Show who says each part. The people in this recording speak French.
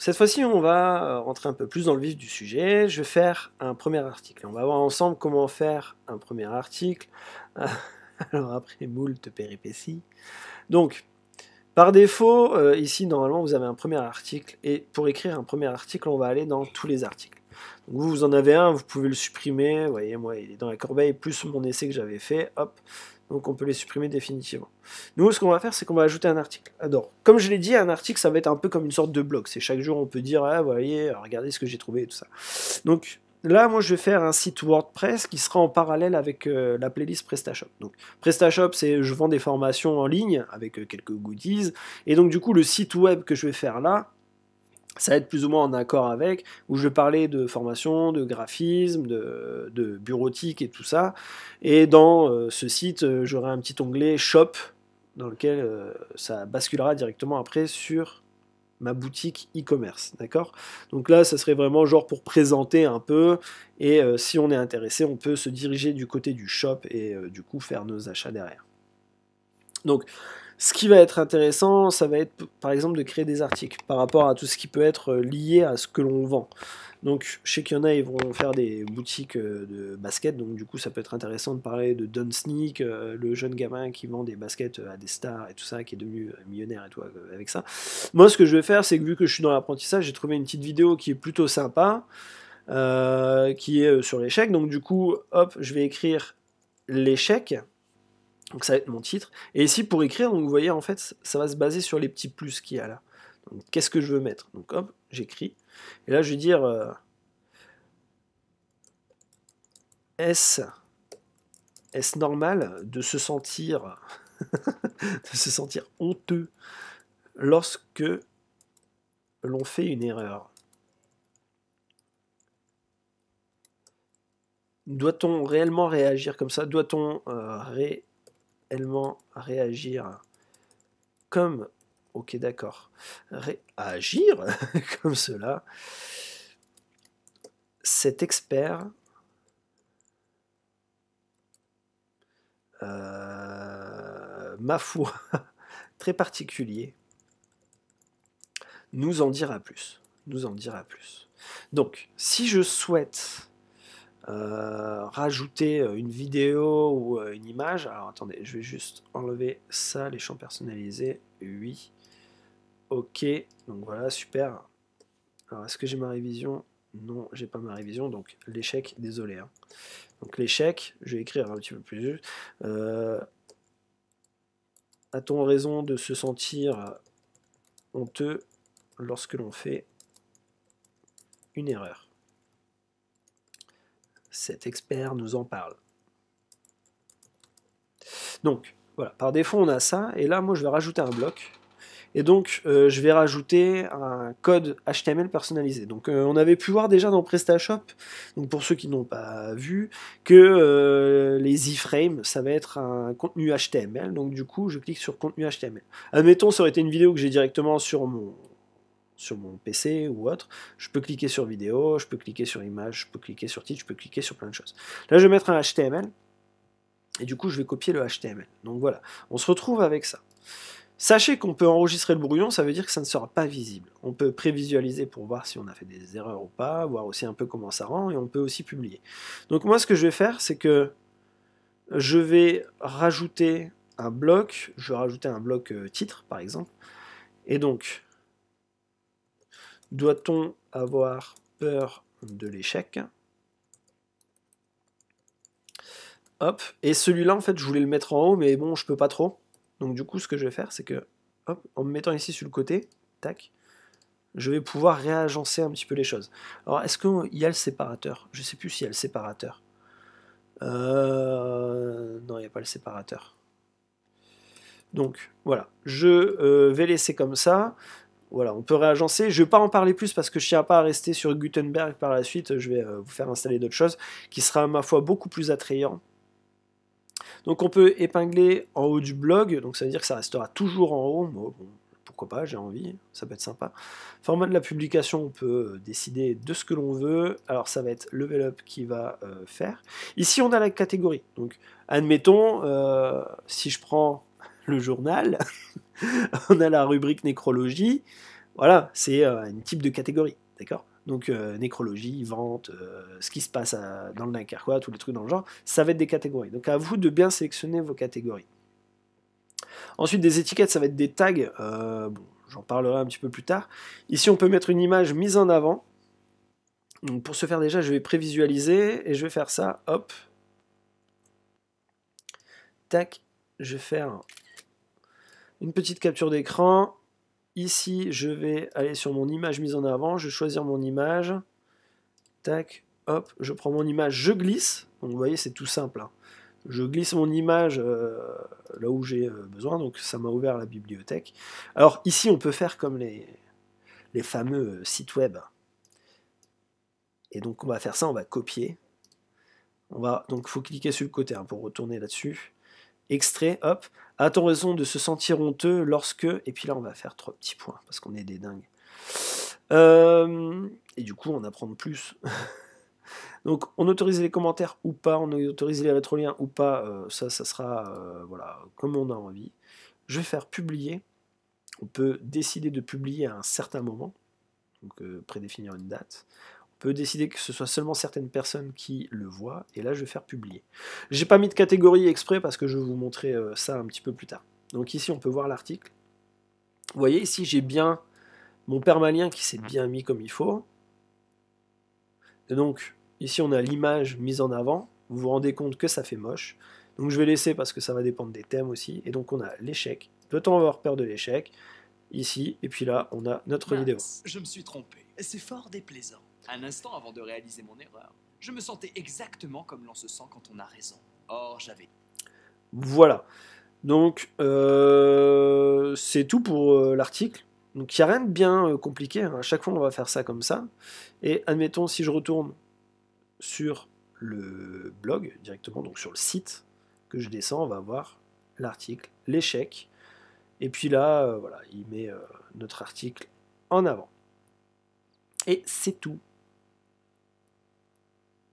Speaker 1: cette fois-ci, on va rentrer un peu plus dans le vif du sujet. Je vais faire un premier article. On va voir ensemble comment faire un premier article. Alors après, moult péripéties. Donc, par défaut, ici, normalement, vous avez un premier article. Et pour écrire un premier article, on va aller dans tous les articles. Donc vous en avez un, vous pouvez le supprimer. Vous voyez, moi, il est dans la corbeille, plus mon essai que j'avais fait. Hop. Donc on peut les supprimer définitivement. Nous, ce qu'on va faire, c'est qu'on va ajouter un article. Alors, comme je l'ai dit, un article, ça va être un peu comme une sorte de blog. C'est chaque jour, on peut dire, ah, vous voyez, regardez ce que j'ai trouvé et tout ça. Donc là, moi, je vais faire un site WordPress qui sera en parallèle avec la playlist PrestaShop. Donc PrestaShop, c'est je vends des formations en ligne avec quelques goodies. Et donc du coup, le site web que je vais faire là, ça va être plus ou moins en accord avec, où je vais parler de formation, de graphisme, de bureautique et tout ça. Et dans ce site, j'aurai un petit onglet Shop, dans lequel ça basculera directement après sur ma boutique e-commerce, d'accord? Donc là, ça serait vraiment genre pour présenter un peu, et si on est intéressé, on peut se diriger du côté du shop et du coup faire nos achats derrière. Donc, ce qui va être intéressant, ça va être par exemple de créer des articles par rapport à tout ce qui peut être lié à ce que l'on vend. Donc, je sais qu'il y en a, ils vont faire des boutiques de baskets, donc du coup, ça peut être intéressant de parler de Don Sneak, le jeune gamin qui vend des baskets à des stars et tout ça, qui est devenu millionnaire et tout avec ça. Moi, ce que je vais faire, c'est que vu que je suis dans l'apprentissage, j'ai trouvé une petite vidéo qui est plutôt sympa, qui est sur l'échec. Donc, du coup, hop, je vais écrire l'échec. Donc ça va être mon titre. Et ici, pour écrire, donc vous voyez, en fait, ça va se baser sur les petits plus qu'il y a là. Donc, qu'est-ce que je veux mettre? Donc, hop, j'écris. Et là, je vais dire est-ce normal de se sentir de se sentir honteux lorsque l'on fait une erreur? Doit-on réellement réagir comme ça? Doit-on réellement réagir comme... Ok, d'accord. Réagir comme cela? Cet expert ma foi, très particulier, nous en dira plus. Nous en dira plus. Donc, si je souhaite rajouter une vidéo ou une image, alors attendez, je vais juste enlever ça, les champs personnalisés, oui, ok, donc voilà, super. Alors, est-ce que j'ai ma révision? Non, j'ai pas ma révision, donc l'échec, désolé. Hein. Donc l'échec, je vais écrire un petit peu plus. A-t-on raison de se sentir honteux lorsque l'on fait une erreur? Cet expert nous en parle. Donc, voilà, par défaut on a ça, et là moi je vais rajouter un bloc, et donc je vais rajouter un code HTML personnalisé. Donc on avait pu voir déjà dans PrestaShop, donc pour ceux qui n'ont pas vu, que les iframes, ça va être un contenu HTML, donc du coup je clique sur contenu HTML. Admettons, ça aurait été une vidéo que j'ai directement sur mon PC ou autre, je peux cliquer sur vidéo, je peux cliquer sur image, je peux cliquer sur titre, je peux cliquer sur plein de choses. Là je vais mettre un HTML, et du coup je vais copier le HTML. Donc voilà, on se retrouve avec ça. Sachez qu'on peut enregistrer le brouillon, ça veut dire que ça ne sera pas visible. On peut prévisualiser pour voir si on a fait des erreurs ou pas, voir aussi un peu comment ça rend, et on peut aussi publier. Donc moi ce que je vais faire, c'est que je vais rajouter un bloc, je vais rajouter un bloc titre par exemple, et donc doit-on avoir peur de l'échec? Hop, et celui-là en fait je voulais le mettre en haut, mais bon je peux pas trop. Donc du coup, ce que je vais faire, c'est que, hop, en me mettant ici sur le côté, tac, je vais pouvoir réagencer un petit peu les choses. Alors, est-ce qu'il y a le séparateur? Je ne sais plus s'il y a le séparateur. Non, il n'y a pas le séparateur. Donc, voilà, je vais laisser comme ça. Voilà, on peut réagencer. Je ne vais pas en parler plus parce que je ne tiens pas à rester sur Gutenberg par la suite. Je vais vous faire installer d'autres choses qui sera, ma foi, beaucoup plus attrayant. Donc on peut épingler en haut du blog, donc ça veut dire que ça restera toujours en haut. Bon, pourquoi pas, j'ai envie, ça peut être sympa. Format de la publication, on peut décider de ce que l'on veut. Alors ça va être Level Up qui va faire. Ici on a la catégorie. Donc admettons, si je prends le journal, on a la rubrique nécrologie. Voilà, c'est un type de catégorie, d'accord? Donc nécrologie, vente, ce qui se passe dans le Dunkerquois, tous les trucs dans le genre, ça va être des catégories. Donc à vous de bien sélectionner vos catégories. Ensuite, des étiquettes, ça va être des tags. Bon, j'en parlerai un petit peu plus tard. Ici, on peut mettre une image mise en avant. Donc pour ce faire déjà, je vais prévisualiser et je vais faire ça, hop. Tac, je vais faire une petite capture d'écran. Ici, je vais aller sur mon image mise en avant, je vais choisir mon image. Tac, hop, je prends mon image, je glisse. Donc vous voyez, c'est tout simple, hein. Je glisse mon image là où j'ai besoin, donc ça m'a ouvert la bibliothèque. Alors ici, on peut faire comme les fameux sites web. Et donc on va faire ça, on va copier. Donc il faut cliquer sur le côté hein, pour retourner là-dessus. Extrait, hop. Attention de se sentir honteux lorsque... Et puis là, on va faire 3 petits points, parce qu'on est des dingues. Et du coup, on apprend plus. Donc, on autorise les commentaires ou pas, on autorise les rétroliens ou pas, ça sera voilà, comme on a envie. Je vais faire publier. On peut décider de publier à un certain moment, donc prédéfinir une date. On peut décider que ce soit seulement certaines personnes qui le voient, et là je vais faire publier. J'ai pas mis de catégorie exprès parce que je vais vous montrer ça un petit peu plus tard. Donc ici on peut voir l'article. Vous voyez ici j'ai bien mon permalien qui s'est bien mis comme il faut. Et donc ici on a l'image mise en avant. Vous vous rendez compte que ça fait moche. Donc je vais laisser parce que ça va dépendre des thèmes aussi. Et donc on a l'échec. Peut-on avoir peur de l'échec? Ici, et puis là, on a notre vidéo.
Speaker 2: Je me suis trompé. C'est fort déplaisant. Un instant avant de réaliser mon erreur, je me sentais exactement comme l'on se sent quand on a raison. Or, j'avais...
Speaker 1: Voilà. Donc, c'est tout pour l'article. Donc, il n'y a rien de bien compliqué. Hein. À chaque fois, on va faire ça comme ça. Et admettons, si je retourne sur le blog directement, donc sur le site que je descends, on va voir l'article, l'échec. Et puis là, voilà, il met notre article en avant. Et c'est tout.